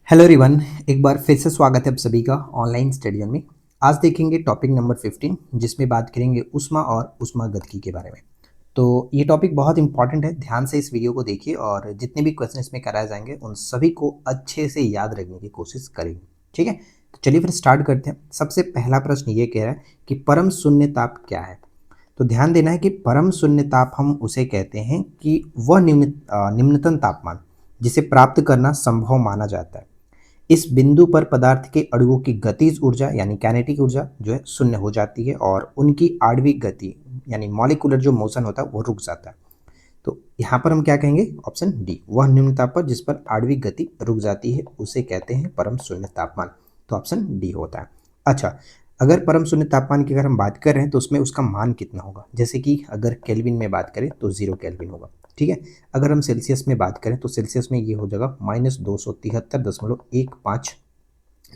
Hello everyone, एक बार फिर से स्वागत है आप सभी का ऑनलाइन स्टडी में। आज देखेंगे टॉपिक नंबर 15 जिसमें बात करेंगे ऊष्मा और ऊष्मागतिकी के बारे में। तो ये टॉपिक बहुत इंपॉर्टेंट है, ध्यान से इस वीडियो को देखिए और जितने भी क्वेश्चन इसमें कराए जाएंगे उन सभी को अच्छे से याद रखने की कोशिश करेंगे। ठीक है, तो चलिए फिर स्टार्ट करते हैं। सबसे पहला प्रश्न ये कह रहा है कि परम शून्य ताप क्या है। तो ध्यान देना है कि परम शून्य ताप हम उसे कहते हैं कि वह निम्नतम तापमान जिसे प्राप्त करना संभव माना जाता है। इस बिंदु पर पदार्थ के अणुओं की गतिज ऊर्जा यानी काइनेटिक ऊर्जा जो है शून्य हो जाती है और उनकी आणविक गति यानी मॉलिक्यूलर जो मोशन होता है वो रुक जाता है। तो यहाँ पर हम क्या कहेंगे, ऑप्शन डी, वह निम्न ताप पर जिस पर आणविक गति रुक जाती है उसे कहते हैं परम शून्य तापमान। तो ऑप्शन डी होता है। अच्छा, अगर परम शून्य तापमान की अगर हम बात कर रहे हैं तो उसमें उसका मान कितना होगा। जैसे कि अगर केल्विन में बात करें तो 0 केल्विन होगा। ठीक है, अगर हम सेल्सियस में बात करें तो सेल्सियस में ये हो जाएगा -273.15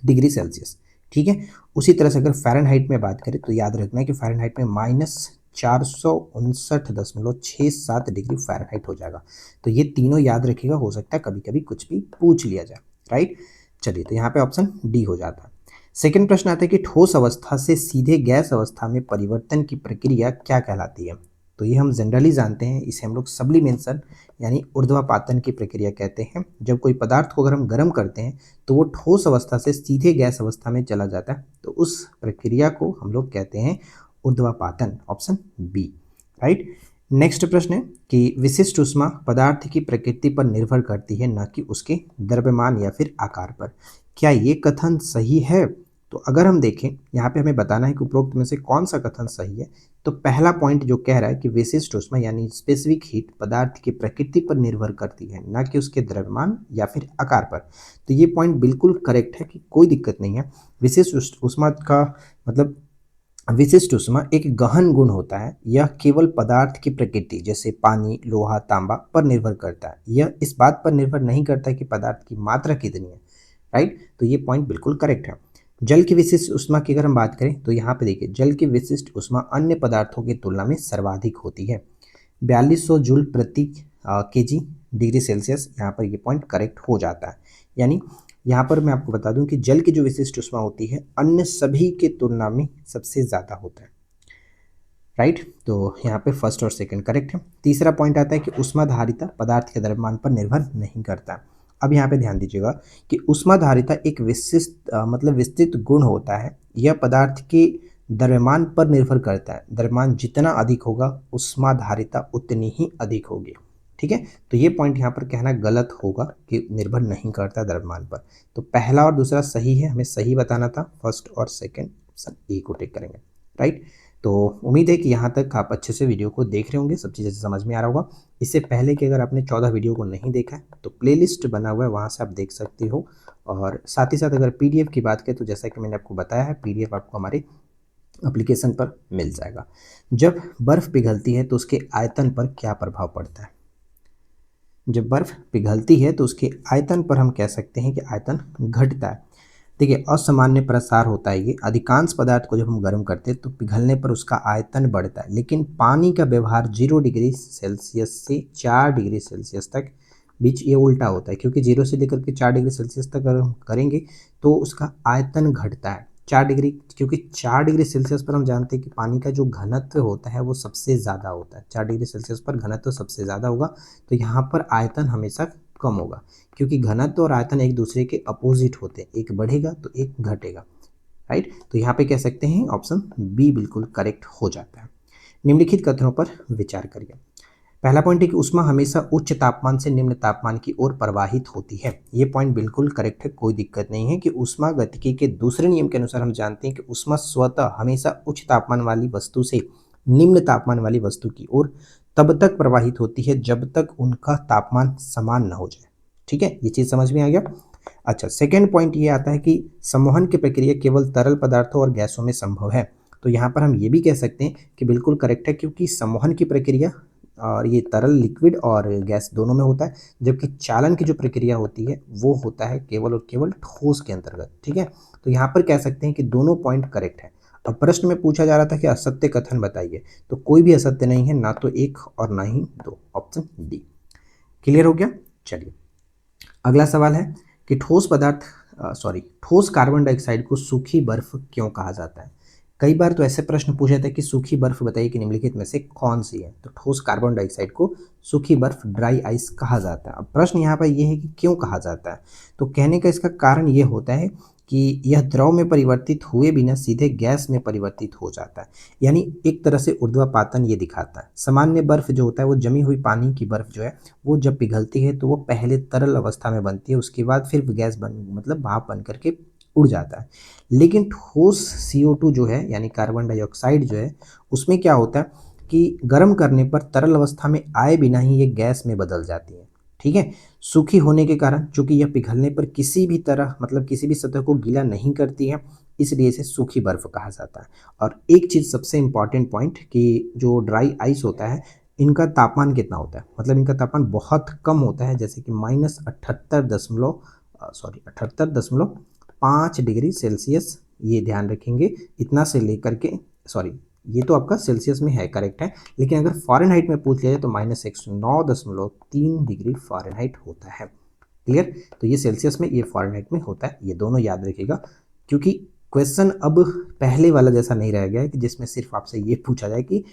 डिग्री सेल्सियस। ठीक है, उसी तरह से अगर फ़ारेनहाइट में बात करें तो याद रखना है कि फ़ारेनहाइट में -459.67 डिग्री फ़ारेनहाइट हो जाएगा। तो ये तीनों याद रखिएगा, हो सकता है कभी कभी कुछ भी पूछ लिया जाए। राइट, चलिए तो यहाँ पे ऑप्शन डी हो जाता है। सेकंड प्रश्न आता है कि ठोस अवस्था से सीधे गैस अवस्था में परिवर्तन की प्रक्रिया क्या कहलाती है। तो ये हम जनरली जानते हैं, इसे हम लोग सब्लिमेशन यानी ऊर्ध्वापातन की प्रक्रिया कहते हैं। जब कोई पदार्थ को अगर हम गर्म करते हैं तो वो ठोस अवस्था से सीधे गैस अवस्था में चला जाता है, तो उस प्रक्रिया को हम लोग कहते हैं ऊर्ध्वापातन। Option B. राइट, नेक्स्ट प्रश्न है कि विशिष्ट ऊष्मा पदार्थ की प्रकृति पर निर्भर करती है, न कि उसके द्रव्यमान या फिर आकार पर। क्या ये कथन सही है? तो अगर हम देखें यहाँ पे हमें बताना है कि उपरोक्त में से कौन सा कथन सही है। तो पहला पॉइंट जो कह रहा है कि विशिष्ट ऊष्मा यानी स्पेसिफिक हीट पदार्थ की प्रकृति पर निर्भर करती है, न कि उसके द्रव्यमान या फिर आकार पर। तो ये पॉइंट बिल्कुल करेक्ट है कि कोई दिक्कत नहीं है। विशिष्ट ऊष्मा का मतलब विशिष्ट ऊष्मा एक गहन गुण होता है। यह केवल पदार्थ की प्रकृति जैसे पानी, लोहा, तांबा पर निर्भर करता है। यह इस बात पर निर्भर नहीं करता कि पदार्थ की मात्रा कितनी है। राइट, तो ये पॉइंट बिल्कुल करेक्ट है। जल की विशिष्ट ऊष्मा की अगर हम बात करें तो यहाँ पे देखिए, जल की विशिष्ट ऊष्मा अन्य पदार्थों की तुलना में सर्वाधिक होती है, 4200 जूल प्रति केजी डिग्री सेल्सियस। यहाँ पर ये पॉइंट करेक्ट हो जाता है। यानी यहाँ पर मैं आपको बता दूं कि जल की जो विशिष्ट ऊष्मा होती है अन्य सभी के तुलना में सबसे ज़्यादा होता है। राइट, तो यहाँ पे फर्स्ट और सेकंड करेक्ट है। तीसरा पॉइंट आता है कि ऊष्माधारिता पदार्थ के द्रव्यमान पर निर्भर नहीं करता। अब यहाँ पे ध्यान दीजिएगा कि ऊष्माधारिता एक विशिष्ट मतलब विस्तृत गुण होता है। यह पदार्थ के द्रव्यमान पर निर्भर करता है। द्रव्यमान जितना अधिक होगा ऊष्माधारिता उतनी ही अधिक होगी। ठीक है, तो ये पॉइंट यहाँ पर कहना गलत होगा कि निर्भर नहीं करता द्रव्यमान पर। तो पहला और दूसरा सही है, हमें सही बताना था। फर्स्ट और सेकंड ऑप्शन ए को टिक करेंगे। राइट, तो उम्मीद है कि यहाँ तक आप अच्छे से वीडियो को देख रहे होंगे, सब चीज़ें समझ में आ रहा होगा। इससे पहले कि अगर आपने 14 वीडियो को नहीं देखा है तो प्लेलिस्ट बना हुआ है, वहाँ से आप देख सकते हो। और साथ ही साथ अगर पीडीएफ की बात करें तो जैसा कि मैंने आपको बताया है, पीडीएफ आपको हमारे एप्लीकेशन पर मिल जाएगा। जब बर्फ़ पिघलती है तो उसके आयतन पर क्या प्रभाव पड़ता है। जब बर्फ़ पिघलती है तो उसके आयतन पर हम कह सकते हैं कि आयतन घटता है। देखिए, असामान्य प्रसार होता है ये। अधिकांश पदार्थ को जब हम गर्म करते हैं तो पिघलने पर उसका आयतन बढ़ता है, लेकिन पानी का व्यवहार 0 डिग्री सेल्सियस से 4 डिग्री सेल्सियस तक बीच ये उल्टा होता है, क्योंकि 0 से लेकर के 4 डिग्री सेल्सियस तक अगर हम करेंगे तो उसका आयतन घटता है 4 डिग्री, क्योंकि 4 डिग्री सेल्सियस पर हम जानते हैं कि पानी का जो घनत्व होता है वो सबसे ज़्यादा होता है। 4 डिग्री सेल्सियस पर घनत्व सबसे ज़्यादा होगा, तो यहाँ पर आयतन हमेशा कम होगा, क्योंकि घनत्व और आयतन एक दूसरे के अपोजिट होते हैं, एक बढ़ेगा तो एक घटेगा। राइट, तो यहाँ पे कह सकते हैं ऑप्शन बी बिल्कुल करेक्ट हो जाता है। निम्नलिखित कथनों पर विचार करिए। पहला पॉइंट है कि ऊष्मा हमेशा उच्च तापमान से निम्न तापमान की ओर प्रवाहित होती है। ये पॉइंट बिल्कुल करेक्ट है, कोई दिक्कत नहीं है कि ऊष्मा गतिकी के दूसरे नियम के अनुसार हम जानते हैं कि ऊष्मा स्वतः हमेशा उच्च तापमान वाली वस्तु से निम्न तापमान वाली वस्तु की ओर तब तक प्रवाहित होती है जब तक उनका तापमान समान न हो जाए। ठीक है, ये चीज़ समझ में आ गया। अच्छा, सेकेंड पॉइंट ये आता है कि संवहन की प्रक्रिया केवल तरल पदार्थों और गैसों में संभव है। तो यहाँ पर हम ये भी कह सकते हैं कि बिल्कुल करेक्ट है, क्योंकि संवहन की प्रक्रिया और ये तरल, लिक्विड और गैस दोनों में होता है, जबकि चालन की जो प्रक्रिया होती है वो होता है केवल और केवल ठोस के अंतर्गत। ठीक है, तो यहाँ पर कह सकते हैं कि दोनों पॉइंट करेक्ट है। अब प्रश्न में पूछा जा रहा था कि असत्य कथन बताइए, तो कोई भी असत्य नहीं है, ना तो एक और ना ही दो। Option D. क्लियर हो गया। चलिए, अगला सवाल है कि ठोस कार्बन डाइऑक्साइड को सूखी बर्फ क्यों कहा जाता है। कई बार तो ऐसे प्रश्न पूछे जाते हैं कि सूखी बर्फ बताइए कि निम्नलिखित में से कौन सी है। तो ठोस कार्बन डाइऑक्साइड को सूखी बर्फ, ड्राई आइस कहा जाता है। अब प्रश्न यहाँ पर यह है कि क्यों कहा जाता है। तो कहने का इसका कारण ये होता है कि यह द्रव में परिवर्तित हुए बिना सीधे गैस में परिवर्तित हो जाता है, यानी एक तरह से ऊर्ध्वापातन ये दिखाता है। सामान्य बर्फ जो होता है वो जमी हुई पानी की बर्फ जो है वो जब पिघलती है तो वो पहले तरल अवस्था में बनती है, उसके बाद फिर गैस बन मतलब भाप बन करके उड़ जाता है। लेकिन ठोस CO2 जो है यानी कार्बन डाइऑक्साइड जो है उसमें क्या होता है कि गर्म करने पर तरल अवस्था में आए बिना ही ये गैस में बदल जाती है। ठीक है, सूखी होने के कारण चूंकि यह पिघलने पर किसी भी तरह मतलब किसी भी सतह को गीला नहीं करती है, इसलिए इसे सूखी बर्फ कहा जाता है। और एक चीज़ सबसे इम्पॉर्टेंट पॉइंट कि जो ड्राई आइस होता है इनका तापमान कितना होता है, मतलब इनका तापमान बहुत कम होता है, जैसे कि -78.5 डिग्री सेल्सियस। ये ध्यान रखेंगे, इतना से लेकर के ये तो आपका सेल्सियस में है, करेक्ट है, लेकिन अगर फ़ारेनहाइट में पूछ लिया जाए तो -109.3 डिग्री फ़ारेनहाइट होता है। क्लियर, तो ये सेल्सियस में, ये फ़ारेनहाइट में होता है, ये दोनों याद रखिएगा, क्योंकि क्वेश्चन अब पहले वाला जैसा नहीं रह गया है कि जिसमें सिर्फ आपसे ये पूछा जाए कि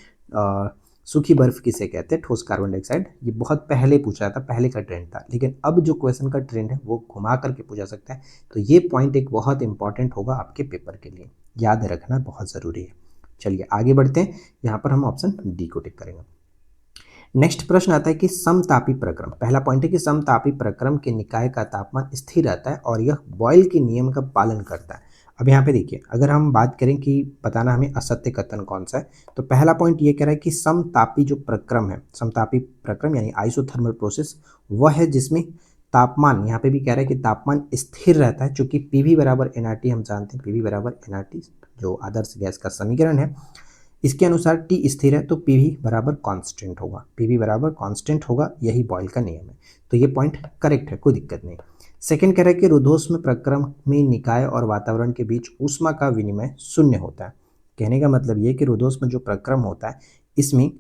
सूखी बर्फ किसे कहते हैं, ठोस कार्बन डाइऑक्साइड। ये बहुत पहले पूछा था, पहले का ट्रेंड था, लेकिन अब जो क्वेश्चन का ट्रेंड है वो घुमा करके पूछा सकता है। तो ये पॉइंट एक बहुत इंपॉर्टेंट होगा आपके पेपर के लिए, याद रखना बहुत ज़रूरी है। चलिए आगे बढ़ते हैं, यहाँ पर हम ऑप्शन डी को टिक करेंगे। नेक्स्ट प्रश्न आता है कि समतापी प्रक्रम। पहला पॉइंट है कि समतापी प्रक्रम के निकाय का तापमान स्थिर रहता है और यह बॉयल के नियम का पालन करता है। अब यहाँ पे देखिए, अगर हम बात करें कि बताना हमें असत्य कथन कौन सा है, तो पहला पॉइंट ये कह रहा है कि समतापी जो प्रक्रम है, समतापी प्रक्रम यानी आइसोथर्मल प्रोसेस, वह है जिसमें तापमान, यहाँ पे भी कह रहा है कि तापमान स्थिर रहता है, चूंकि PV बराबर NRT हम जानते हैं, PV बराबर NRT जो आदर्श गैस का समीकरण है, इसके अनुसार T स्थिर है तो PV बराबर कांस्टेंट होगा, PV बराबर कांस्टेंट होगा, यही बॉयल का नियम है। तो ये पॉइंट करेक्ट है, कोई दिक्कत नहीं। सेकंड कह रहा है कि रुद्धोष्म प्रक्रम में निकाय और वातावरण के बीच ऊष्मा का विनिमय शून्य होता है। कहने का मतलब ये कि रुद्धोष्म जो प्रक्रम होता है इसमें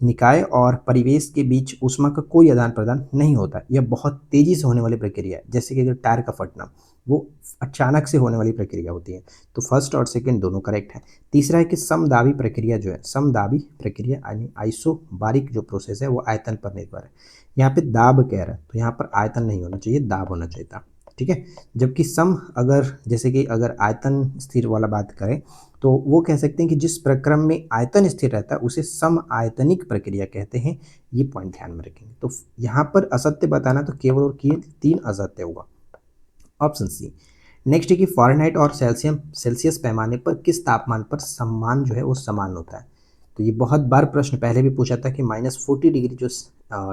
निकाय और परिवेश के बीच ऊष्मा का कोई आदान प्रदान नहीं होता। यह बहुत तेजी से होने वाली प्रक्रिया है, जैसे कि अगर टायर का फटना, वो अचानक से होने वाली प्रक्रिया होती है। तो फर्स्ट और सेकंड दोनों करेक्ट है। तीसरा है कि समदाबी प्रक्रिया जो है, समदाबी प्रक्रिया यानी आइसोबारिक जो प्रोसेस है वो आयतन पर निर्भर है। यहाँ पे दाब कह रहा है तो यहाँ पर आयतन नहीं होना चाहिए, दाब होना चाहिए था। ठीक है, जबकि सम, अगर जैसे कि अगर आयतन स्थिर वाला बात करें तो वो कह सकते हैं कि जिस प्रक्रम में आयतन स्थिर रहता है उसे सम आयतनिक प्रक्रिया कहते हैं। ये पॉइंट ध्यान में रखेंगे। तो यहाँ पर असत्य बताना तो केवल और केवल 3 असत्य होगा, ऑप्शन सी। नेक्स्ट है कि फ़ारेनहाइट और सेल्सियस पैमाने पर किस तापमान पर सम्मान जो है वो समान होता है। तो ये बहुत बार प्रश्न पहले भी पूछा था कि -40 डिग्री जो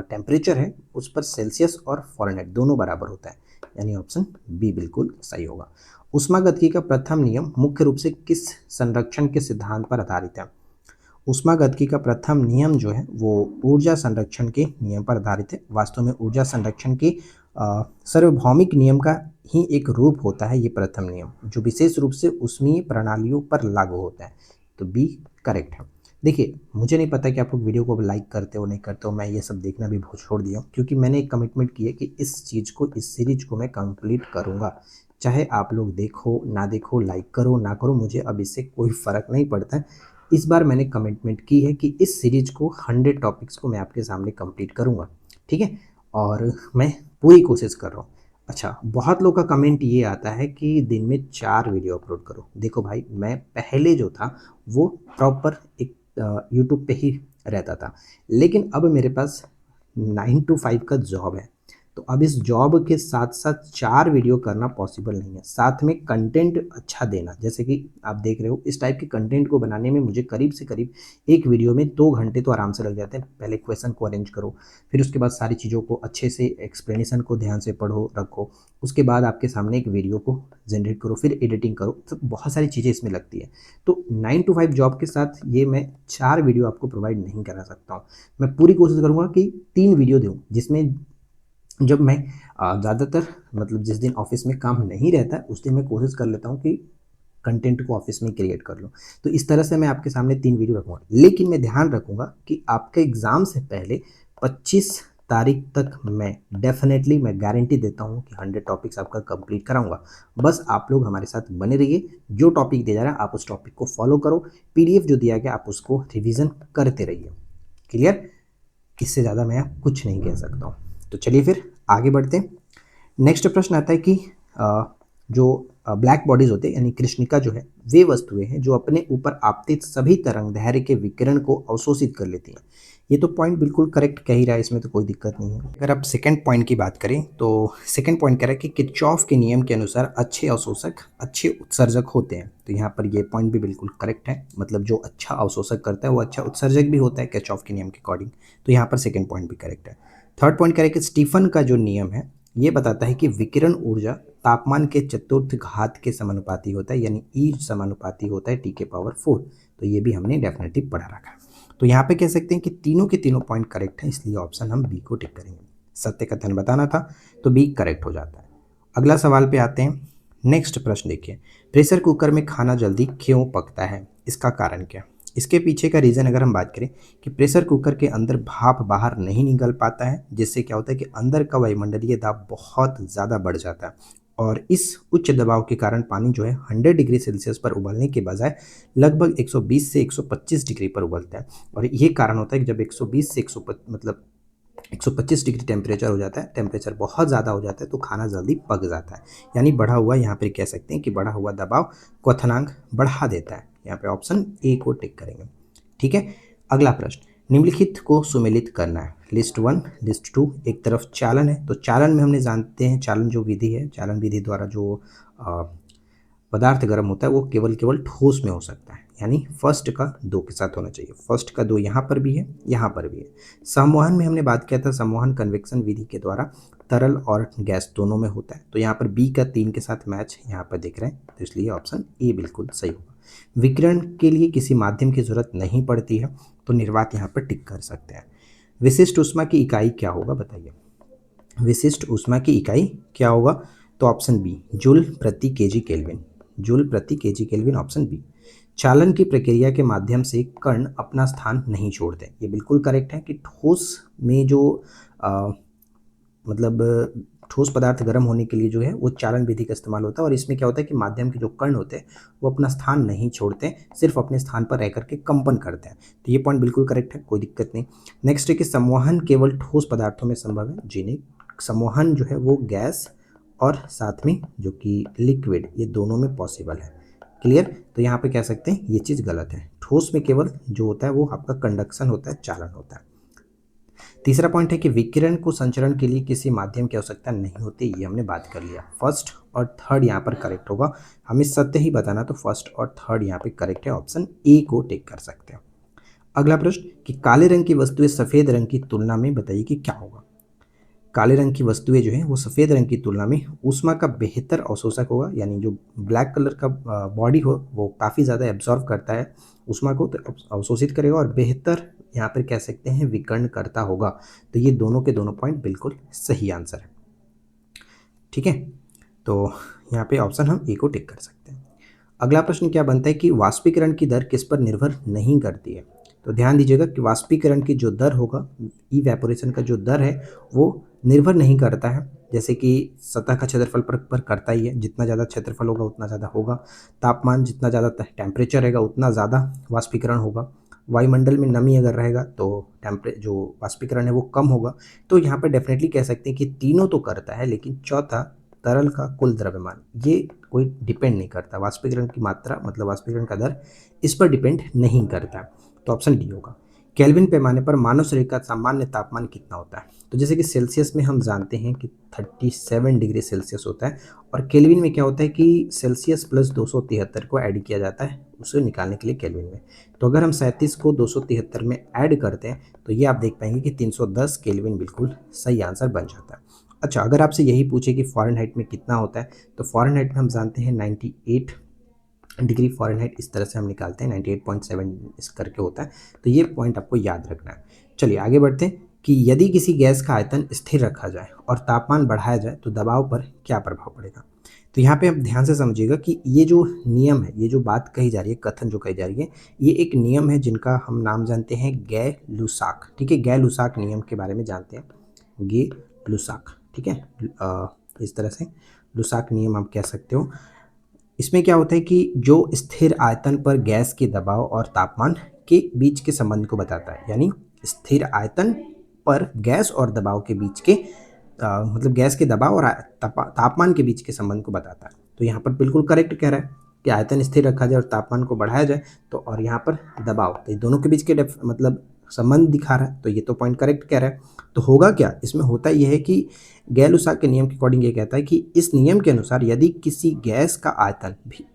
टेम्परेचर है उस पर सेल्सियस और फ़ारेनहाइट दोनों बराबर होता है, यानी ऑप्शन बी बिल्कुल सही होगा। ऊष्मागतिकी का प्रथम नियम मुख्य रूप से किस संरक्षण के सिद्धांत पर आधारित है। ऊष्मागतिकी का प्रथम नियम जो है वो ऊर्जा संरक्षण के नियम पर आधारित है। वास्तव में ऊर्जा संरक्षण के सार्वभौमिक नियम का ही एक रूप होता है ये प्रथम नियम, जो विशेष रूप से ऊष्मीय प्रणालियों पर लागू होता है। तो बी करेक्ट है। देखिए, मुझे नहीं पता कि आप लोग वीडियो को लाइक करते हो नहीं करते हो, मैं ये सब देखना भी बहुत छोड़ दिया हूँ, क्योंकि मैंने एक कमिटमेंट की है कि इस चीज़ को, इस सीरीज को मैं कंप्लीट करूँगा। चाहे आप लोग देखो ना देखो, लाइक करो ना करो, मुझे अब इससे कोई फ़र्क नहीं पड़ता है। इस बार मैंने कमिटमेंट की है कि इस सीरीज को 100 टॉपिक्स को मैं आपके सामने कंप्लीट करूँगा। ठीक है, और मैं पूरी कोशिश कर रहा हूँ। अच्छा, बहुत लोग का कमेंट ये आता है कि दिन में 4 वीडियो अपलोड करो। देखो भाई, मैं पहले जो था वो प्रॉपर एक यूट्यूब पे ही रहता था, लेकिन अब मेरे पास 9 to 5 का जॉब है। तो अब इस जॉब के साथ साथ 4 वीडियो करना पॉसिबल नहीं है। साथ में कंटेंट अच्छा देना, जैसे कि आप देख रहे हो इस टाइप के कंटेंट को बनाने में मुझे करीब से करीब एक वीडियो में 2 घंटे तो आराम से लग जाते हैं। पहले क्वेश्चन को अरेंज करो, फिर उसके बाद सारी चीज़ों को अच्छे से, एक्सप्लेनेशन को ध्यान से पढ़ो रखो, उसके बाद आपके सामने एक वीडियो को जनरेट करो, फिर एडिटिंग करो, तो बहुत सारी चीज़ें इसमें लगती है। तो 9 to 5 जॉब के साथ ये मैं 4 वीडियो आपको प्रोवाइड नहीं करा सकता हूँ। मैं पूरी कोशिश करूँगा कि 3 वीडियो दूँ, जिसमें जब मैं ज़्यादातर मतलब जिस दिन ऑफिस में काम नहीं रहता उस दिन मैं कोशिश कर लेता हूँ कि कंटेंट को ऑफिस में क्रिएट कर लूँ। तो इस तरह से मैं आपके सामने 3 वीडियो रखूँगा, लेकिन मैं ध्यान रखूँगा कि आपके एग्ज़ाम से पहले 25 तारीख तक मैं डेफिनेटली मैं गारंटी देता हूँ कि 100 टॉपिक्स आपका कंप्लीट कराऊंगा। बस आप लोग हमारे साथ बने रहिए, जो टॉपिक दिया जा रहा है आप उस टॉपिक को फॉलो करो, पीडीएफ जो दिया गया आप उसको रिवीजन करते रहिए। क्लियर? इससे ज़्यादा मैं कुछ नहीं कह सकता हूँ। तो चलिए फिर आगे बढ़ते हैं। नेक्स्ट प्रश्न आता है कि जो ब्लैक बॉडीज होते हैं यानी कृष्णिका जो है वे वस्तुएं हैं जो अपने ऊपर आपतित सभी तरंगदैर्घ्य के विकिरण को अवशोषित कर लेती हैं। ये तो पॉइंट बिल्कुल करेक्ट कह ही रहा है, इसमें तो कोई दिक्कत नहीं है। अगर आप सेकंड पॉइंट की बात करें तो सेकंड पॉइंट कह रहा है कि किरचॉफ के नियम के अनुसार अच्छे अवशोषक अच्छे उत्सर्जक होते हैं। तो यहाँ पर ये पॉइंट भी बिल्कुल करेक्ट है, मतलब जो अच्छा अवशोषक करता है वो अच्छा उत्सर्जक भी होता है किरचॉफ के नियम के अकॉर्डिंग। तो यहाँ पर सेकंड पॉइंट भी करेक्ट है। थर्ड पॉइंट कह रहा है कि स्टीफन का जो नियम है ये बताता है कि विकिरण ऊर्जा तापमान के चतुर्थ घात के समानुपाती होता है, यानी ई समानुपाती होता है टी के पावर 4। तो ये भी हमने डेफिनेटली पढ़ा रखा है। तो यहाँ पे कह सकते हैं कि तीनों के तीनों पॉइंट करेक्ट हैं, इसलिए ऑप्शन हम बी को टिक करेंगे। सत्य कथन बताना था तो बी करेक्ट हो जाता है। अगला सवाल पे आते हैं। नेक्स्ट प्रश्न देखिए, प्रेशर कुकर में खाना जल्दी क्यों पकता है, इसका कारण क्या? इसके पीछे का रीज़न अगर हम बात करें कि प्रेशर कुकर के अंदर भाप बाहर नहीं निकल पाता है, जिससे क्या होता है कि अंदर का वायुमंडलीय दाब बहुत ज़्यादा बढ़ जाता है और इस उच्च दबाव के कारण पानी जो है 100 डिग्री सेल्सियस पर उबलने के बजाय लगभग 120 से 125 डिग्री पर उबलता है। और ये कारण होता है कि जब 120 से 125 डिग्री टेम्परेचर हो जाता है, टेम्परेचर बहुत ज़्यादा हो जाता है तो खाना जल्दी पक जाता है, यानी बढ़ा हुआ, यहाँ पर कह सकते हैं कि बढ़ा हुआ दबाव क्वथनांक बढ़ा देता है। यहाँ पे ऑप्शन ए को टिक करेंगे। ठीक है। अगला प्रश्न, निम्नलिखित को सुमेलित करना है। लिस्ट 1 लिस्ट 2, एक तरफ चालन है तो चालन में हमने जानते हैं चालन जो विधि है, चालन विधि द्वारा जो पदार्थ गर्म होता है वो केवल ठोस में हो सकता है, यानी फर्स्ट का 2 के साथ होना चाहिए। फर्स्ट का 2 यहाँ पर भी है, यहाँ पर भी है। संवहन में हमने बात किया था, संवहन कन्वेक्शन विधि के द्वारा तरल और गैस दोनों में होता है। तो यहाँ पर बी का 3 के साथ मैच यहाँ पर दिख रहे हैं, तो इसलिए ऑप्शन ए बिल्कुल सही होगा। विकिरण के लिए किसी माध्यम की जरूरत नहीं पड़ती है, तो निर्वात यहाँ पर टिक कर सकते हैं। विशिष्ट ऊष्मा की इकाई क्या होगा बताइए? विशिष्ट ऊष्मा की इकाई क्या होगा? तो ऑप्शन बी जूल प्रति केजी केल्विन, जूल प्रति केजी केल्विन, ऑप्शन बी। चालन की प्रक्रिया के माध्यम से कण अपना स्थान नहीं छोड़ते, ये बिल्कुल करेक्ट है कि ठोस में जो मतलब ठोस पदार्थ गर्म होने के लिए जो है वो चालन विधि का इस्तेमाल होता है और इसमें क्या होता है कि माध्यम के जो कण होते हैं वो अपना स्थान नहीं छोड़ते, सिर्फ अपने स्थान पर रह करके कंपन करते हैं। तो ये पॉइंट बिल्कुल करेक्ट है, कोई दिक्कत नहीं। नेक्स्ट है कि संवहन केवल ठोस पदार्थों में संभव है, जी नहीं, संवहन जो है वो गैस और साथ में जो कि लिक्विड, ये दोनों में पॉसिबल है। क्लियर? तो यहाँ पे कह सकते हैं ये चीज़ गलत है, ठोस में केवल जो होता है वो आपका कंडक्शन होता है, चालन होता है। तीसरा पॉइंट है कि विकिरण को संचरण के लिए किसी माध्यम की आवश्यकता नहीं होती, ये हमने बात कर लिया। फर्स्ट और थर्ड यहाँ पर करेक्ट होगा, हमें सत्य ही बताना, तो फर्स्ट और थर्ड यहाँ पे करेक्ट है, ऑप्शन ए को टिक कर सकते हैं। अगला प्रश्न कि काले रंग की वस्तुएं सफ़ेद रंग की तुलना में बताइए कि क्या होगा? काले रंग की वस्तुएं जो हैं वो सफ़ेद रंग की तुलना में ऊष्मा का बेहतर अवशोषक होगा, यानी जो ब्लैक कलर का बॉडी हो वो काफ़ी ज़्यादा एब्जॉर्व करता है ऊष्मा को, तो अवशोषित करेगा और बेहतर यहाँ पर कह सकते हैं विकर्ण करता होगा। तो ये दोनों के दोनों पॉइंट बिल्कुल सही आंसर है। ठीक है, तो यहाँ पे ऑप्शन हम ए को टिक कर सकते हैं। अगला प्रश्न क्या बनता है कि वाष्पीकरण की दर किस पर निर्भर नहीं करती है? तो ध्यान दीजिएगा कि वाष्पीकरण की जो दर होगा, इवेपोरेशन का जो दर है वो निर्भर नहीं करता है, जैसे कि सतह का क्षेत्रफल पर करता ही है, जितना ज़्यादा क्षेत्रफल होगा उतना ज़्यादा होगा। तापमान जितना ज़्यादा टेम्परेचर रहेगा उतना ज़्यादा वाष्पीकरण होगा। वायुमंडल में नमी अगर रहेगा तो जो वाष्पीकरण है वो कम होगा। तो यहाँ पर डेफिनेटली कह सकते हैं कि तीनों तो करता है, लेकिन चौथा तरल का कुल द्रव्यमान ये कोई डिपेंड नहीं करता, वाष्पीकरण की मात्रा मतलब वाष्पीकरण का दर इस पर डिपेंड नहीं करता। तो ऑप्शन डी होगा। केल्विन पैमाने पर मानव शरीर का सामान्य तापमान कितना होता है? तो जैसे कि सेल्सियस में हम जानते हैं कि 37 डिग्री सेल्सियस होता है और केल्विन में क्या होता है कि सेल्सियस प्लस 273 को ऐड किया जाता है उसे निकालने के लिए केल्विन में। तो अगर हम 37 को 273 में ऐड करते हैं तो ये आप देख पाएंगे कि 310 केल्विन बिल्कुल सही आंसर बन जाता है। अच्छा, अगर आपसे यही पूछे कि फ़ारेनहाइट में कितना होता है, तो फ़ारेनहाइट में हम जानते हैं 98 डिग्री फ़ारेनहाइट, इस तरह से हम निकालते हैं 98.7 इस करके होता है। तो ये पॉइंट आपको याद रखना है। चलिए आगे बढ़ते हैं कि यदि किसी गैस का आयतन स्थिर रखा जाए और तापमान बढ़ाया जाए तो दबाव पर क्या प्रभाव पड़ेगा? तो यहाँ पे आप ध्यान से समझिएगा कि ये जो नियम है, ये जो बात कही जा रही है, कथन जो कही जा रही है, ये एक नियम है जिनका हम नाम जानते हैं गै लुसाक। ठीक है, गै लुसाक नियम के बारे में जानते हैं। गे लुसाक, ठीक है। इस तरह से लुसाक नियम आप कह सकते हो। इसमें क्या होता है कि जो स्थिर आयतन पर गैस के दबाव और तापमान के बीच के संबंध को बताता है, यानी स्थिर आयतन पर गैस और दबाव के बीच के मतलब गैस के दबाव और तापमान के बीच के संबंध को बताता है। तो यहाँ पर बिल्कुल करेक्ट कह रहा है कि आयतन स्थिर रखा जाए और तापमान को बढ़ाया जाए, तो और यहाँ पर दबाव, तो ये दोनों के बीच के मतलब संबंध दिखा रहा है, तो ये तो पॉइंट करेक्ट कह रहा है। तो होगा क्या, इसमें होता यह है कि गैर-लुसाक के नियम के अकॉर्डिंग ये कहता है कि इस नियम के अनुसार यदि किसी गैस का आयतन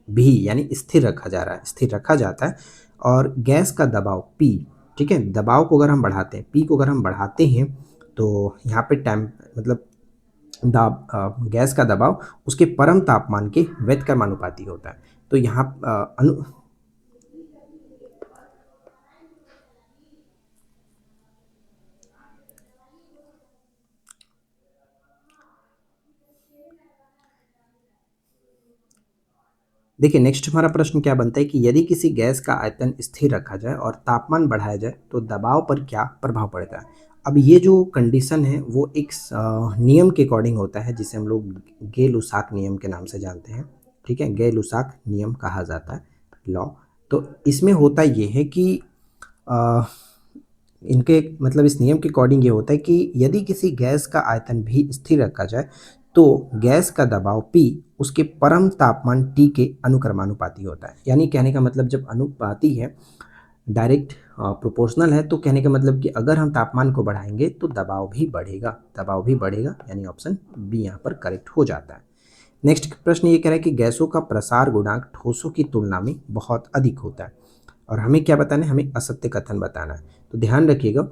भी यानी स्थिर रखा जा रहा है, स्थिर रखा जाता है और गैस का दबाव P, ठीक है, दबाव को अगर हम बढ़ाते हैं, P को अगर हम बढ़ाते हैं, तो यहाँ पे मतलब गैस का दबाव उसके परम तापमान के व्युत्क्रमानुपाती होता है। तो यहाँ देखिए नेक्स्ट हमारा प्रश्न क्या बनता है कि यदि किसी गैस का आयतन स्थिर रखा जाए और तापमान बढ़ाया जाए तो दबाव पर क्या प्रभाव पड़ता है। अब ये जो कंडीशन है वो एक नियम के अकॉर्डिंग होता है, जिसे हम लोग गे लुसाक नियम के नाम से जानते हैं, ठीक है, गे लुसाक नियम कहा जाता है, लॉ। तो इसमें होता ये है कि इनके मतलब इस नियम के अकॉर्डिंग ये होता है कि यदि किसी गैस का आयतन भी स्थिर रखा जाए तो गैस का दबाव P उसके परम तापमान T के अनुक्रमानुपाती होता है। यानी कहने का मतलब जब अनुपाती है, डायरेक्ट प्रोपोर्शनल है, तो कहने का मतलब कि अगर हम तापमान को बढ़ाएंगे तो दबाव भी बढ़ेगा, दबाव भी बढ़ेगा, यानी ऑप्शन बी यहाँ पर करेक्ट हो जाता है। नेक्स्ट प्रश्न ये कह रहा है कि गैसों का प्रसार गुणांक ठोसों की तुलना में बहुत अधिक होता है और हमें क्या बताना है, हमें असत्य कथन बताना है। तो ध्यान रखिएगा,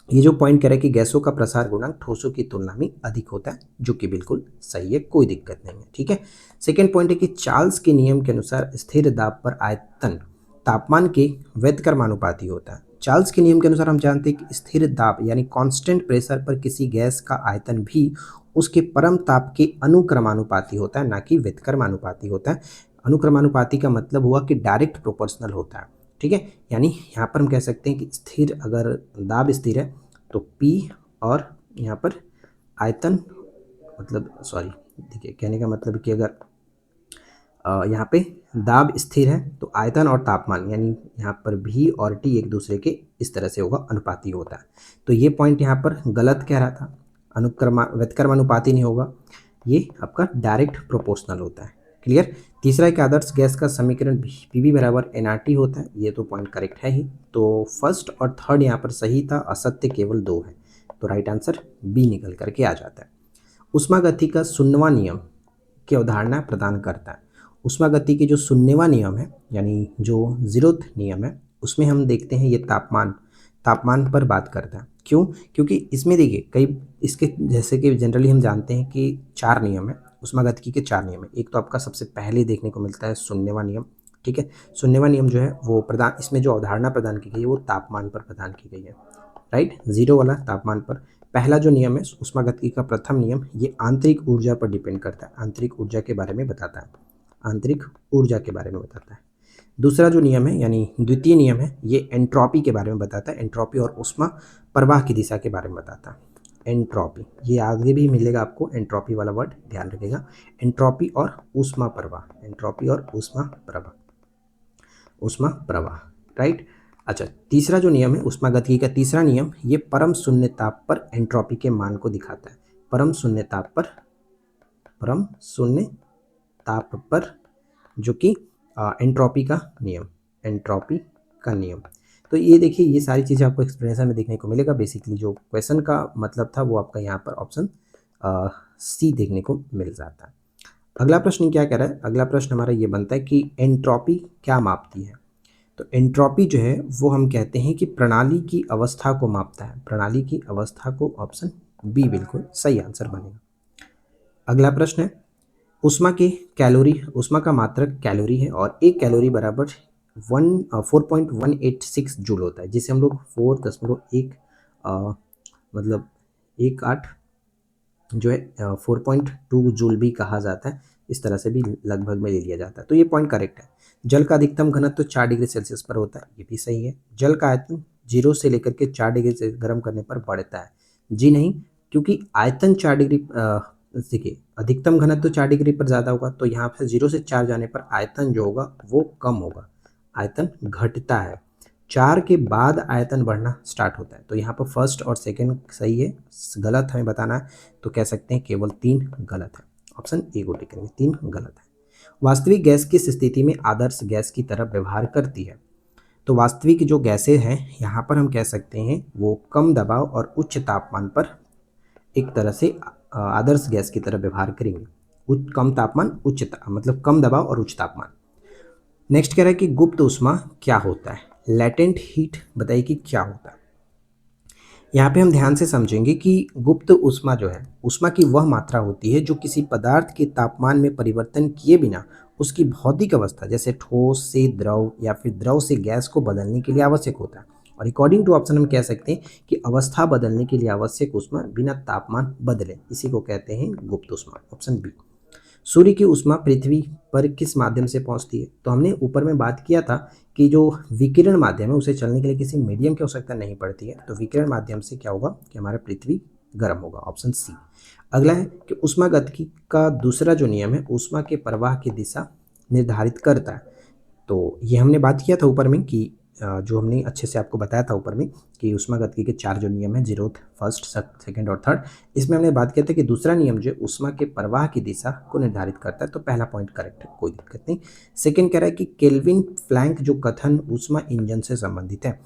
ये जो पॉइंट कह रहा है कि गैसों का प्रसार गुणांक ठोसों की तुलना में अधिक होता है, जो कि बिल्कुल सही है, कोई दिक्कत नहीं है, ठीक है। सेकेंड पॉइंट है कि चार्ल्स के नियम के अनुसार स्थिर दाब पर आयतन तापमान के व्युत्क्रमानुपाती होता है। चार्ल्स के नियम के अनुसार हम जानते हैं कि स्थिर दाब यानी कांस्टेंट प्रेशर पर किसी गैस का आयतन भी उसके परम ताप के अनुक्रमानुपाती होता है, ना कि व्युत्क्रमानुपाती होता है। अनुक्रमानुपाती का मतलब हुआ कि डायरेक्ट प्रोपोर्शनल होता है, ठीक है। यानी यहाँ पर हम कह सकते हैं कि स्थिर, अगर दाब स्थिर है तो P और यहाँ पर आयतन, मतलब सॉरी, देखिए कहने का मतलब कि अगर यहाँ पे दाब स्थिर है तो आयतन और तापमान यानी यहाँ पर V और T एक दूसरे के इस तरह से होगा, अनुपाती होता है। तो ये पॉइंट यहाँ पर गलत कह रहा था, व्युत्क्रमानुपाती नहीं होगा, ये आपका डायरेक्ट प्रोपोर्शनल होता है। क्लियर। तीसरा एक आदर्श गैस का समीकरण Pv बराबर nRT होता है, ये तो पॉइंट करेक्ट है ही। तो फर्स्ट और थर्ड यहाँ पर सही था, असत्य केवल 2 है, तो राइट आंसर बी निकल करके आ जाता है। उष्मागति का शून्यवां नियम की अवधारणा प्रदान करता है। उष्मागति के जो शून्यवां नियम है यानी जो 0th नियम है, उसमें हम देखते हैं ये तापमान पर बात करता है। क्यों? क्योंकि इसमें देखिए कई इसके जैसे कि जनरली हम जानते हैं कि 4 नियम है, उष्मागतिकी के 4 नियम है। एक तो आपका सबसे पहले देखने को मिलता है शून्यवां नियम, ठीक है। शून्यवां नियम जो है वो प्रदान, इसमें जो अवधारणा प्रदान की गई है वो तापमान पर प्रदान की गई है, राइट, 0 वाला तापमान पर। पहला जो नियम है उष्मागतिकी का प्रथम नियम, ये आंतरिक ऊर्जा पर डिपेंड करता है, आंतरिक ऊर्जा के बारे में बताता है, आंतरिक ऊर्जा के बारे में बताता है। दूसरा जो नियम है यानी द्वितीय नियम है, ये एंट्रोपी के बारे में बताता है, एंट्रोपी और ऊष्मा प्रवाह की दिशा के बारे में बताता है। एंट्रोपी, ये आगे भी मिलेगा आपको, एंट्रोपी वाला वर्ड ध्यान रखिएगा, एंट्रोपी और ऊष्मा प्रवाह, एंट्रोपी और ऊष्मा प्रवाह, ऊष्मा प्रवाह, राइट। अच्छा, तीसरा जो नियम है उष्मागतिकी का तीसरा नियम, ये परम शून्य ताप पर एंट्रोपी के मान को दिखाता है। परम शून्य ताप पर, परम शून्य ताप पर, जो कि एंट्रोपी का नियम, एंट्रोपी का नियम। तो ये देखिए ये सारी चीज़ें आपको एक्सप्लेनेशन में देखने को मिलेगा। बेसिकली जो क्वेश्चन का मतलब था वो आपका यहाँ पर ऑप्शन सी देखने को मिल जाता है। अगला प्रश्न क्या कह रहा है, अगला प्रश्न हमारा ये बनता है कि एंट्रोपी क्या मापती है। तो एंट्रोपी जो है वो हम कहते हैं कि प्रणाली की अवस्था को मापता है, प्रणाली की अवस्था को, ऑप्शन बी बिल्कुल सही आंसर बनेगा। अगला प्रश्न है उष्मा के कैलोरी, उष्मा का मात्रक कैलोरी है और एक कैलोरी बराबर 4.186 जूल होता है, जिसे हम लोग 4.1 मतलब 18 जो है 4.2 जूल भी कहा जाता है, इस तरह से भी लगभग में ले लिया जाता है। तो ये पॉइंट करेक्ट है। जल का अधिकतम घनत्व तो 4 डिग्री सेल्सियस पर होता है, ये भी सही है। जल का आयतन 0 से लेकर के 4 डिग्री से गर्म करने पर बढ़ता है, जी नहीं, क्योंकि आयतन 4 डिग्री देखिए अधिकतम घनत्व तो 4 डिग्री पर ज़्यादा होगा, तो यहाँ पे 0 से 4 जाने पर आयतन जो होगा वो कम होगा, आयतन घटता है। 4 के बाद आयतन बढ़ना स्टार्ट होता है। तो यहाँ पर फर्स्ट और सेकंड सही है, गलत हमें बताना है, तो कह सकते हैं केवल 3 गलत है। ऑप्शन ए को टिक करेंगे, 3 गलत है। वास्तविक गैस किस स्थिति में आदर्श गैस की तरह व्यवहार करती है? तो वास्तविक जो गैसें हैं यहाँ पर हम कह सकते हैं वो कम दबाव और उच्च तापमान पर एक तरह से आदर्श गैस की तरह व्यवहार करेंगे। कम तापमान मतलब कम दबाव और उच्च तापमान। नेक्स्ट कह रहा है कि गुप्त ऊष्मा क्या होता है? लेटेंट हीट बताइए कि क्या होता है। यहाँ पे हम ध्यान से समझेंगे कि गुप्त ऊष्मा जो है, ऊष्मा की वह मात्रा होती है जो किसी पदार्थ के तापमान में परिवर्तन किए बिना उसकी भौतिक अवस्था जैसे ठोस से द्रव या फिर द्रव से गैस को बदलने के लिए आवश्यक होता है। और अकॉर्डिंग टू ऑप्शन हम कह सकते हैं कि अवस्था बदलने के लिए आवश्यक ऊष्मा बिना तापमान बदले, इसी को कहते हैं गुप्त ऊष्मा। Option B. सूर्य की ऊष्मा पृथ्वी पर किस माध्यम से पहुंचती है? तो हमने ऊपर में बात किया था कि जो विकिरण माध्यम है उसे चलने के लिए किसी मीडियम की आवश्यकता नहीं पड़ती है, तो विकिरण माध्यम से क्या होगा कि हमारा पृथ्वी गर्म होगा। Option C. अगला है कि ऊष्मागतिकी का दूसरा जो नियम है ऊष्मा के प्रवाह की दिशा निर्धारित करता है। तो ये हमने बात किया था ऊपर में कि जो हमने अच्छे से आपको बताया था ऊपर में कि ऊष्मागतिकी के 4 जो नियम हैं, जीरोथ, फर्स्ट, सेकंड और थर्ड, इसमें हमने बात किया था कि दूसरा नियम जो ऊष्मा के प्रवाह की दिशा को निर्धारित करता है। तो पहला पॉइंट करेक्ट है, कोई दिक्कत नहीं। सेकंड कह रहा है कि केल्विन प्लैंक जो कथन ऊष्मा इंजन से संबंधित है,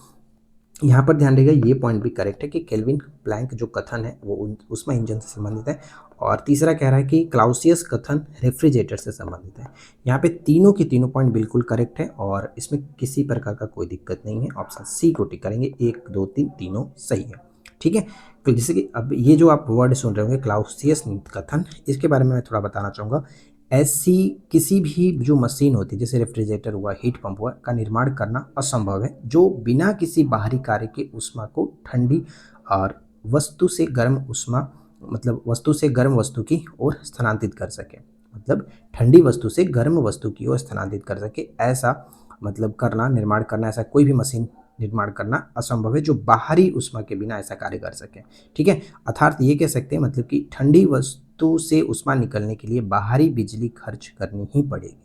यहाँ पर ध्यान रखिएगा ये पॉइंट भी करेक्ट है कि केल्विन प्लैंक जो कथन है वो ऊष्मा इंजन से संबंधित है। और तीसरा कह रहा है कि क्लाउसियस कथन रेफ्रिजरेटर से संबंधित है। यहाँ पे तीनों के तीनों पॉइंट बिल्कुल करेक्ट है और इसमें किसी प्रकार का कोई दिक्कत नहीं है। ऑप्शन सी को टिक करेंगे, 1 2 3 तीनों सही है। ठीक है, तो जैसे कि अब ये जो आप वर्ड सुन रहे होंगे क्लाउसियस कथन, इसके बारे में मैं थोड़ा बताना चाहूँगा। ऐसी किसी भी जो मशीन होती है जैसे रेफ्रिजरेटर हुआ, हीट पंप हुआ, का निर्माण करना असंभव है जो बिना किसी बाहरी कार्य के ऊष्मा को ठंडी और वस्तु से गर्म ऊष्मा मतलब वस्तु से गर्म वस्तु की ओर स्थानांतरित कर सके, मतलब ठंडी वस्तु से गर्म वस्तु की ओर स्थानांतरित कर सके, ऐसा मतलब करना, निर्माण करना, ऐसा कोई भी मशीन निर्माण करना असंभव है जो बाहरी ऊष्मा के बिना ऐसा कार्य कर सके। ठीक है, अर्थात ये कह सकते हैं मतलब कि ठंडी वस्तु से ऊष्मा निकलने के लिए बाहरी बिजली खर्च करनी ही पड़ेगी।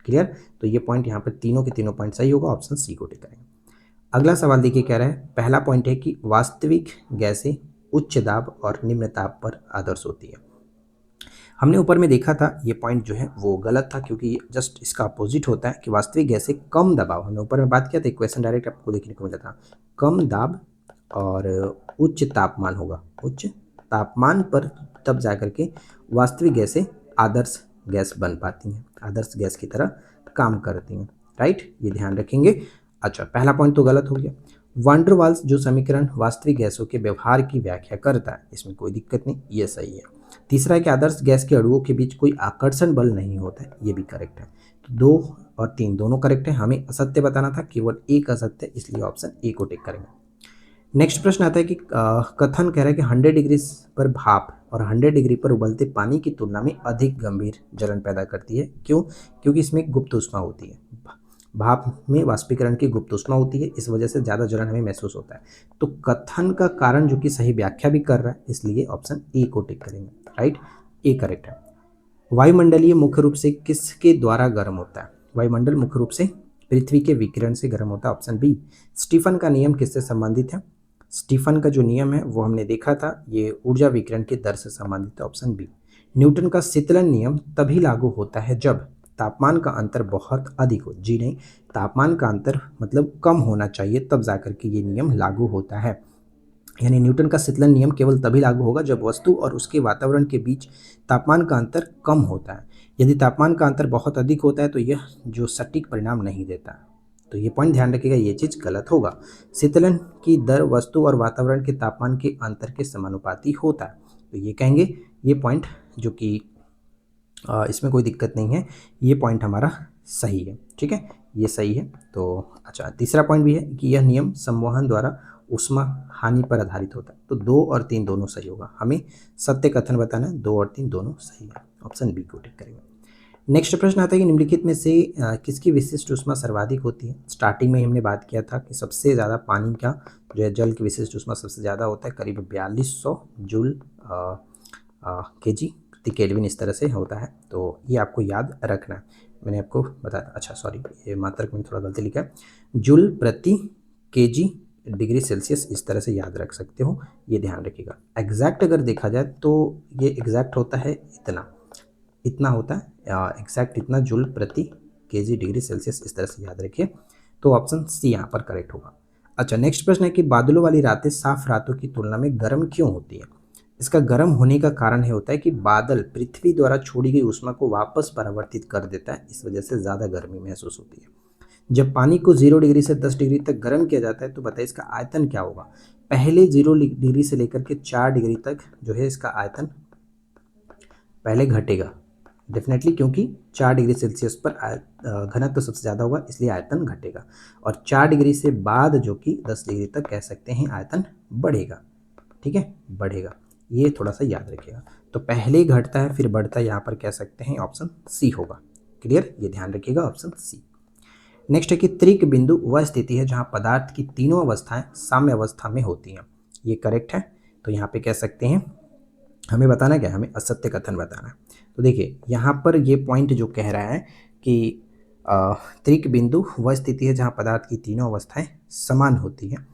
क्लियर? तो ये पॉइंट यहाँ पर तीनों के तीनों पॉइंट सही होगा, ऑप्शन सी को टिक करेंगे। अगला सवाल देखिए कह रहा है, पहला पॉइंट है कि वास्तविक गैसें उच्च दाब और निम्न ताप पर आदर्श होती है। हमने ऊपर में देखा था ये पॉइंट जो है वो गलत था क्योंकि जस्ट इसका अपोजिट होता है कि वास्तविक गैसें कम दबाव, हमने ऊपर में बात किया था, इक्वेशन डायरेक्ट आपको देखने को मिला था, कम दाब और उच्च तापमान होगा, उच्च तापमान पर तब जा करके वास्तविक गैसें आदर्श गैस बन पाती हैं, आदर्श गैस की तरह काम करती हैं। राइट, ये ध्यान रखेंगे। अच्छा, पहला पॉइंट तो गलत हो गया। वान डर वाल्स जो समीकरण वास्तविक गैसों के व्यवहार की व्याख्या करता है, इसमें कोई दिक्कत नहीं, ये सही है। तीसरा है कि आदर्श गैस के अणुओं के बीच कोई आकर्षण बल नहीं होता है, ये भी करेक्ट है। तो 2 और 3 दोनों करेक्ट है। हमें असत्य बताना था, केवल एक असत्य, इसलिए ऑप्शन ए को टिक करेंगे। नेक्स्ट प्रश्न आता है कि कथन कह रहा है कि 100 डिग्री पर भाप और 100 डिग्री पर उबलते पानी की तुलना में अधिक गंभीर जलन पैदा करती है। क्यों? क्योंकि इसमें गुप्त ऊष्मा होती है, भाप में वाष्पीकरण की गुप्त ऊष्मा होती है, इस वजह से ज़्यादा जलन हमें महसूस होता है। तो कथन का कारण जो कि सही व्याख्या भी कर रहा है, इसलिए ऑप्शन ए को टिक करेंगे। राइट, ए करेक्ट है। वायुमंडलीय मुख्य रूप से किसके द्वारा गर्म होता है? वायुमंडल मुख्य रूप से पृथ्वी के विकिरण से गर्म होता है। Option B. स्टीफन का नियम किससे संबंधित है? स्टीफन का जो नियम है वो हमने देखा था, ये ऊर्जा विकिरण के दर से संबंधित है। Option B. न्यूटन का शीतलन नियम तभी लागू होता है जब तापमान का अंतर बहुत अधिक हो। जी नहीं, तापमान का अंतर मतलब कम होना चाहिए, तब जाकर के ये नियम लागू होता है। यानी न्यूटन का शीतलन नियम केवल तभी लागू होगा जब वस्तु और उसके वातावरण के बीच तापमान का अंतर कम होता है। यदि तापमान का अंतर बहुत अधिक होता है तो यह जो सटीक परिणाम नहीं देता। तो ये पॉइंट ध्यान रखिएगा, ये चीज़ गलत होगा। शीतलन की दर वस्तु और वातावरण के तापमान के अंतर के समानुपाती होता है। तो ये कहेंगे, ये पॉइंट जो कि इसमें कोई दिक्कत नहीं है, ये पॉइंट हमारा सही है। ठीक है, ये सही है। तो अच्छा, तीसरा पॉइंट भी है कि यह नियम संवहन द्वारा ऊष्मा हानि पर आधारित होता है। तो 2 और 3 दोनों सही होगा, हमें सत्य कथन बताना है, 2 और 3 दोनों सही है। ऑप्शन बी को टिक करेंगे। नेक्स्ट प्रश्न आता है कि निम्नलिखित में से किसकी विशिष्ट ऊष्मा सर्वाधिक होती है। स्टार्टिंग में हमने बात किया था कि सबसे ज़्यादा पानी का जो है जल की विशिष्ट ऊष्मा सबसे ज़्यादा होता है, करीब 4200 जूल केजी प्रति केल्विन इस तरह से होता है। तो ये आपको याद रखना है, मैंने आपको बताया। अच्छा सॉरी, ये मात्रक में थोड़ा गलती लिखा है, जूल प्रति केजी डिग्री सेल्सियस इस तरह से याद रख सकते हो, ये ध्यान रखिएगा। एग्जैक्ट अगर देखा जाए तो ये एग्जैक्ट होता है इतना होता है एग्जैक्ट इतना जूल प्रति केजी डिग्री सेल्सियस इस तरह से याद रखिए। तो ऑप्शन सी यहाँ पर करेक्ट होगा। अच्छा नेक्स्ट प्रश्न है कि बादलों वाली रातें साफ रातों की तुलना में गर्म क्यों होती है। इसका गर्म होने का कारण है होता है कि बादल पृथ्वी द्वारा छोड़ी गई ऊष्मा को वापस परावर्तित कर देता है, इस वजह से ज़्यादा गर्मी महसूस होती है। जब पानी को 0 डिग्री से 10 डिग्री तक गर्म किया जाता है तो बताइए इसका आयतन क्या होगा। पहले 0 डिग्री से लेकर के 4 डिग्री तक जो है इसका आयतन पहले घटेगा डेफिनेटली, क्योंकि 4 डिग्री सेल्सियस पर घनत्व तो सबसे ज़्यादा होगा इसलिए आयतन घटेगा, और 4 डिग्री से बाद जो कि 10 डिग्री तक कह सकते हैं आयतन बढ़ेगा। ठीक है, बढ़ेगा, ये थोड़ा सा याद रखिएगा। तो पहले घटता है फिर बढ़ता है, यहाँ पर कह सकते हैं ऑप्शन सी होगा। क्लियर, ये ध्यान रखिएगा ऑप्शन सी। नेक्स्ट है कि त्रिक बिंदु वह स्थिति है जहाँ पदार्थ की तीनों अवस्थाएं साम्य अवस्था में होती हैं, ये करेक्ट है। तो यहाँ पे कह सकते हैं हमें बताना क्या है, हमें असत्य कथन बताना है। तो देखिए यहाँ पर ये पॉइंट जो कह रहा है कि त्रिक बिंदु वह स्थिति है जहाँ पदार्थ की तीनों अवस्थाएं समान होती हैं।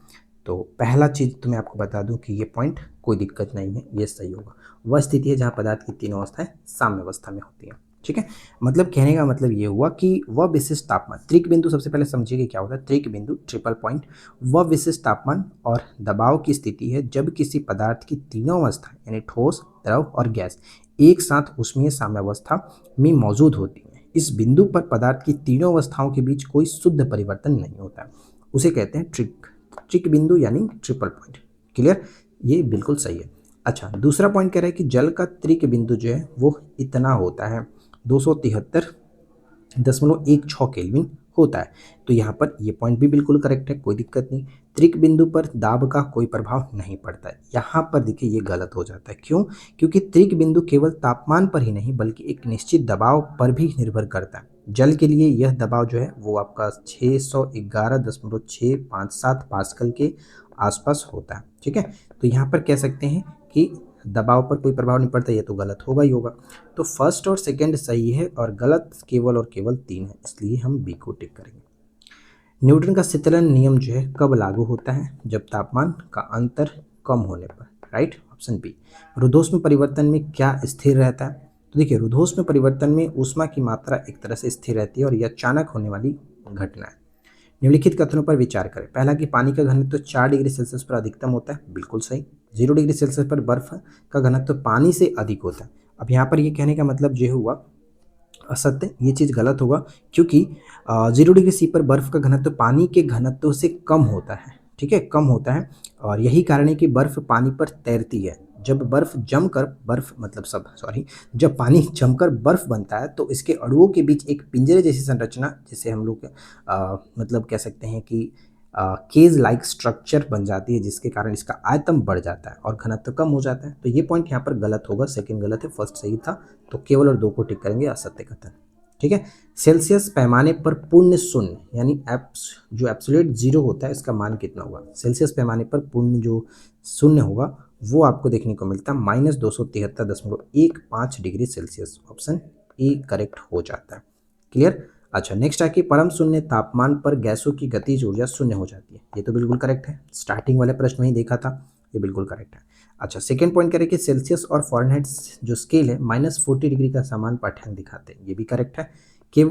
तो पहला चीज़ तो मैं आपको बता दूं कि ये पॉइंट कोई दिक्कत नहीं है, ये सही होगा। वह स्थिति है जहाँ पदार्थ की तीनों अवस्थाएं साम्य अवस्था में होती हैं। ठीक है, मतलब कहने का मतलब ये हुआ कि वह विशिष्ट तापमान, त्रिक बिंदु सबसे पहले समझिए क्या होता है। त्रिक बिंदु ट्रिपल पॉइंट वह विशिष्ट तापमान और दबाव की स्थिति है जब किसी पदार्थ की तीनों अवस्था यानी ठोस, द्रव और गैस एक साथ ऊष्मीय साम्यावस्था में मौजूद होती है। इस बिंदु पर पदार्थ की तीनों अवस्थाओं के बीच कोई शुद्ध परिवर्तन नहीं होता, उसे कहते हैं त्रिक बिंदु यानी ट्रिपल पॉइंट। क्लियर, ये बिल्कुल सही है। अच्छा दूसरा पॉइंट कह रहा है कि जल का त्रिक बिंदु जो है वो इतना होता है 273.16 केल्विन होता है। तो यहाँ पर ये पॉइंट भी बिल्कुल करेक्ट है, कोई दिक्कत नहीं। त्रिक बिंदु पर दाब का कोई प्रभाव नहीं पड़ता है। यहाँ पर देखिए ये गलत हो जाता है, क्यों? क्योंकि त्रिक बिंदु केवल तापमान पर ही नहीं बल्कि एक निश्चित दबाव पर भी निर्भर करता है। जल के लिए यह दबाव जो है वो आपका 611.657 पास्कल के आसपास होता है। ठीक है, तो यहाँ पर कह सकते हैं कि दबाव पर कोई प्रभाव नहीं पड़ता, ये तो गलत होगा ही होगा। तो फर्स्ट और सेकंड सही है और गलत केवल और केवल 3 है, इसलिए हम बी को टिक करेंगे। न्यूटन का शीतलन नियम जो है कब लागू होता है? जब तापमान का अंतर कम होने पर। Right, option B. रुद्धोष्म परिवर्तन में क्या स्थिर रहता है? तो देखिए रुद्धोष्म परिवर्तन में ऊष्मा की मात्रा एक तरह से स्थिर रहती है और यह अचानक होने वाली घटना है। निम्नलिखित कथनों पर विचार करें। पहला कि पानी का घनत्व 4 डिग्री सेल्सियस पर अधिकतम होता है, बिल्कुल सही। 0 डिग्री सेल्सियस पर बर्फ का घनत्व पानी से अधिक होता है। अब यहाँ पर ये कहने का मतलब जो हुआ असत्य, ये चीज़ गलत होगा, क्योंकि 0 डिग्री सी पर बर्फ का घनत्व पानी के घनत्व से कम होता है। ठीक है, कम होता है, और यही कारण है कि बर्फ पानी पर तैरती है। जब जब पानी जमकर बर्फ बनता है तो इसके अणुओं के बीच एक पिंजरे जैसी संरचना, जिसे हम लोग मतलब कह सकते हैं कि केज लाइक स्ट्रक्चर बन जाती है, जिसके कारण इसका आयतन बढ़ जाता है और घनत्व कम हो जाता है। तो ये पॉइंट यहाँ पर गलत होगा, सेकंड गलत है, फर्स्ट सही था। तो केवल और 2 को टिक करेंगे, असत्य कथन। ठीक है, सेल्सियस पैमाने पर पूर्ण शून्य यानी जो एब्सोल्यूट 0 होता है इसका मान कितना होगा? सेल्सियस पैमाने पर पूर्ण जो शून्य होगा वो आपको देखने को मिलता है -273.15 degree Celsius. Option A correct हो जाता है। क्लियर। अच्छा नेक्स्ट है कि परम शून्य तापमान पर गैसों की गतिज ऊर्जा शून्य हो जाती है, ये तो बिल्कुल करेक्ट है, स्टार्टिंग वाले प्रश्न में ही देखा था, ये बिल्कुल करेक्ट है। अच्छा सेकंड पॉइंट कह रहे हैं कि सेल्सियस और फॉरेनहाइट जो स्केल है -40 डिग्री का समान पाठ्यांक दिखाते हैं, ये भी करेक्ट है। कि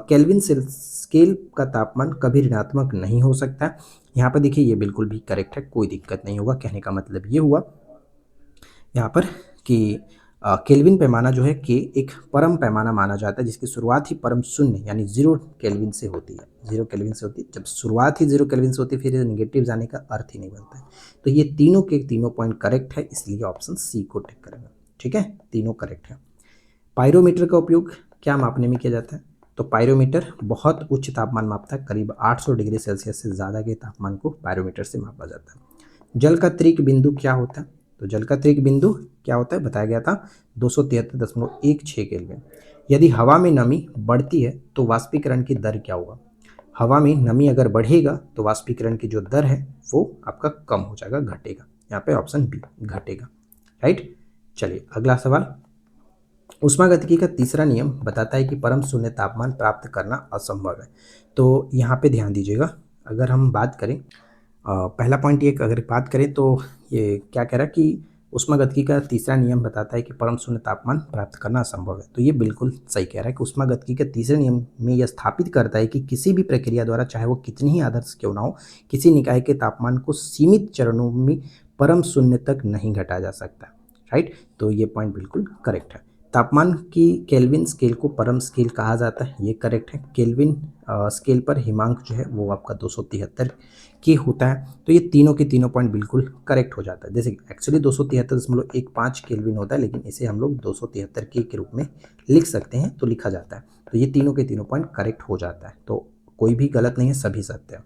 केल्विन स्केल का तापमान कभी ऋणात्मक नहीं हो सकता। यहाँ पर देखिए ये बिल्कुल भी करेक्ट है, कोई दिक्कत नहीं होगा। कहने का मतलब ये हुआ यहाँ पर कि केल्विन पैमाना जो है कि एक परम पैमाना माना जाता है जिसकी शुरुआत ही परम शून्य यानी 0 केल्विन से होती है। 0 केल्विन से होती है, जब शुरुआत ही 0 केल्विन से होती है फिर निगेटिव जाने का अर्थ ही नहीं बनता है। तो ये तीनों के तीनों पॉइंट करेक्ट है, इसलिए ऑप्शन सी को टिक करेंगे। ठीक है, तीनों करेक्ट है। पायरोमीटर का उपयोग क्या मापने में किया जाता है? तो पायरोमीटर बहुत उच्च तापमान मापता है, करीब 800 डिग्री सेल्सियस से ज़्यादा के तापमान को पायरोमीटर से मापा जाता है। जल का त्रिक बिंदु क्या होता है? तो जल का त्रिक बिंदु क्या होता है बताया गया था 273.16 केल्विन। यदि हवा में नमी बढ़ती है तो वाष्पीकरण की दर क्या होगा? हवा में नमी अगर बढ़ेगा तो वाष्पीकरण की जो दर है वो आपका कम हो जाएगा, घटेगा। यहाँ पे ऑप्शन बी, घटेगा। राइट। चलिए अगला सवाल। ऊष्मागतिकी का तीसरा नियम बताता है कि परम शून्य तापमान प्राप्त करना असंभव है। तो यहाँ पे ध्यान दीजिएगा, अगर हम बात करें पहला पॉइंट ये अगर बात करें तो ये क्या कह रहा है कि ऊष्मागतिकी का तीसरा नियम बताता है कि परम शून्य तापमान प्राप्त करना असंभव है। तो ये बिल्कुल सही कह रहा है कि ऊष्मागतिकी के तीसरे नियम में यह स्थापित करता है कि किसी भी प्रक्रिया द्वारा, चाहे वो कितनी ही आदर्श क्यों ना हो, किसी निकाय के तापमान को सीमित चरणों में परम शून्य तक नहीं घटाया जा सकता। राइट। तो ये पॉइंट बिल्कुल करेक्ट है। तापमान की केल्विन स्केल को परम स्केल कहा जाता है, ये करेक्ट है। केल्विन स्केल पर हिमांक जो है वो आपका 273 की होता है। तो ये तीनों के तीनों पॉइंट बिल्कुल करेक्ट हो जाता है। जैसे एक्चुअली 273.15 केल्विन होता है, लेकिन इसे हम लोग 273 के रूप में लिख सकते हैं, तो लिखा जाता है। तो ये तीनों के तीनों पॉइंट करेक्ट हो जाता है, तो कोई भी गलत नहीं है, सभी सत्य है।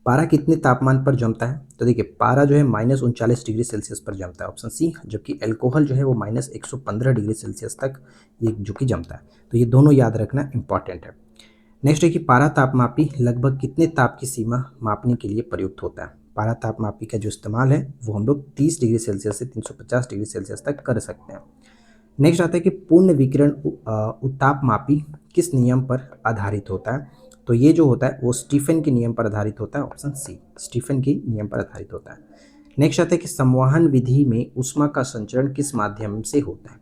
पारा कितने तापमान पर जमता है? तो देखिए पारा जो है -39 डिग्री सेल्सियस पर जमता है, ऑप्शन सी। जबकि एल्कोहल जो है वो -115 डिग्री सेल्सियस तक ये जो कि जमता है। तो ये दोनों याद रखना इंपॉर्टेंट है। नेक्स्ट है कि पारा तापमापी लगभग कितने ताप की सीमा मापने के लिए प्रयुक्त होता है? पारा तापमापी का जो इस्तेमाल है वो हम लोग 30 डिग्री सेल्सियस से 350 डिग्री सेल्सियस तक कर सकते हैं। नेक्स्ट आता है कि पूर्ण विकिरण उतापमापी किस नियम पर आधारित होता है? तो ये जो होता है वो स्टीफन के नियम पर आधारित होता है, ऑप्शन सी, स्टीफन के नियम पर आधारित होता है। नेक्स्ट आता है कि संवहन विधि में ऊष्मा का संचरण किस माध्यम से होता है?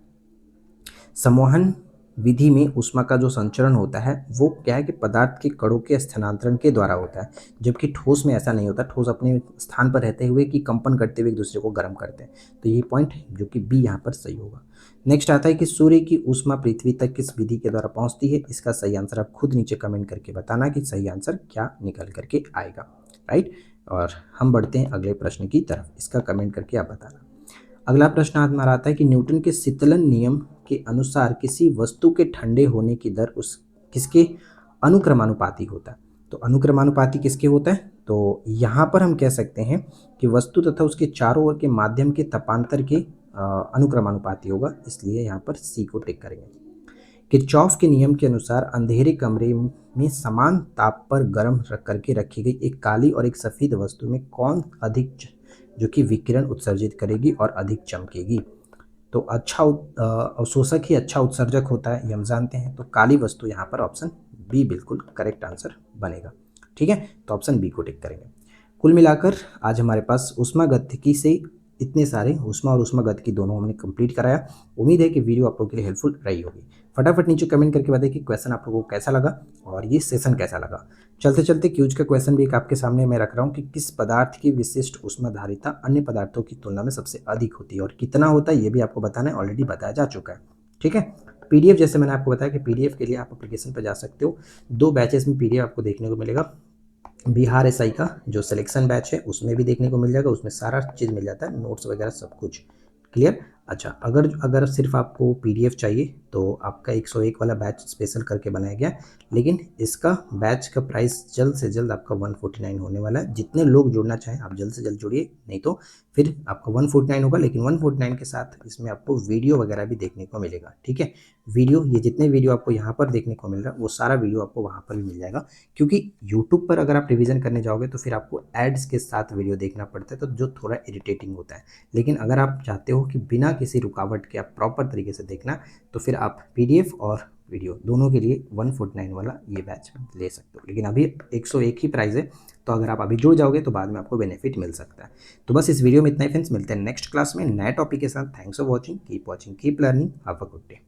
संवहन विधि में ऊष्मा का जो संचरण होता है वो क्या है कि पदार्थ के कणों के स्थानांतरण के द्वारा होता है, जबकि ठोस में ऐसा नहीं होता। ठोस अपने स्थान पर रहते हुए कि कंपन करते हुए एक दूसरे को गर्म करते हैं। तो ये पॉइंट जो कि बी यहाँ पर सही होगा। नेक्स्ट आता है कि सूर्य की ऊष्मा पृथ्वी तक किस विधि के द्वारा पहुंचती है? इसका सही आंसर आप खुद नीचे कमेंट करके बताना कि सही आंसर क्या निकल करके आएगा। राइट। और हम बढ़ते हैं अगले प्रश्न की तरफ, इसका कमेंट करके आप बताना। अगला प्रश्न हमारा आता है कि न्यूटन के शीतलन नियम के अनुसार किसी वस्तु के ठंडे होने की दर उस किसके अनुक्रमानुपाती होता है? तो अनुक्रमानुपाती किसके होता है? तो यहाँ पर हम कह सकते हैं कि वस्तु तथा उसके चारों ओर के माध्यम के तापांतर के अनुक्रमानुपाती होगा, इसलिए यहाँ पर सी को टिक करेंगे। किरचॉफ के नियम के अनुसार अंधेरे कमरे में समान ताप पर गर्म करके रखी गई एक काली और एक सफ़ेद वस्तु में कौन अधिक जो कि विकिरण उत्सर्जित करेगी और अधिक चमकेगी? तो अच्छा अवशोषक ही अच्छा उत्सर्जक होता है, ये हम जानते हैं। तो काली वस्तु यहाँ पर ऑप्शन बी बिल्कुल करेक्ट आंसर बनेगा। ठीक है, तो ऑप्शन बी को टिक करेंगे। कुल मिलाकर आज हमारे पास ऊष्मागतिकी से इतने सारे ऊष्मा और ऊष्मागतिकी दोनों हमने कंप्लीट कराया। उम्मीद है कि वीडियो आप लोगों के लिए हेल्पफुल रही होगी। फटाफट नीचे कमेंट करके बताइए कि क्वेश्चन आप लोगों को कैसा लगा और ये सेशन कैसा लगा। चलते चलते क्यूज का क्वेश्चन भी एक आपके सामने मैं रख रहा हूँ कि किस पदार्थ की विशिष्ट ऊष्माधारिता अन्य पदार्थों की तुलना में सबसे अधिक होती है और कितना होता है ये भी आपको बताना है, ऑलरेडी बताया जा चुका है। ठीक है, पीडीएफ जैसे मैंने आपको बताया कि पीडीएफ के लिए आप एप्लीकेशन पर जा सकते हो। 2 बैचेस में पीडीएफ आपको देखने को मिलेगा। बिहार एसआई का जो सिलेक्शन बैच है उसमें भी देखने को मिल जाएगा, उसमें सारा चीज़ मिल जाता है, नोट्स वगैरह सब कुछ क्लियर। अच्छा, अगर सिर्फ आपको पीडीएफ चाहिए तो आपका 101 वाला बैच स्पेशल करके बनाया गया, लेकिन इसका बैच का प्राइस जल्द से जल्द आपका 149 होने वाला है। जितने लोग जुड़ना चाहें आप जल्द से जल्द जुड़िए, नहीं तो फिर आपका 149 होगा, लेकिन 149 के साथ इसमें आपको वीडियो वगैरह भी देखने को मिलेगा। ठीक है, वीडियो, ये जितने वीडियो आपको यहाँ पर देखने को मिल रहा है वो सारा वीडियो आपको वहाँ पर भी मिल जाएगा, क्योंकि यूट्यूब पर अगर आप रिवीजन करने जाओगे तो फिर आपको एड्स के साथ वीडियो देखना पड़ता है, तो जो थोड़ा इरिटेटिंग होता है। लेकिन अगर आप चाहते हो कि बिना किसी रुकावट के आप प्रॉपर तरीके से देखना, तो फिर आप पीडीएफ और वीडियो दोनों के लिए 149 वाला ये बैच ले सकते हो। लेकिन अभी 101 ही प्राइस है, तो अगर आप अभी जुड़ जाओगे तो बाद में आपको बेनिफिट मिल सकता है। तो बस इस वीडियो में इतना ही फ्रेंड्स, मिलते हैं नेक्स्ट क्लास में नए टॉपिक के साथ। Thanks for watching, keep learning, have a good day.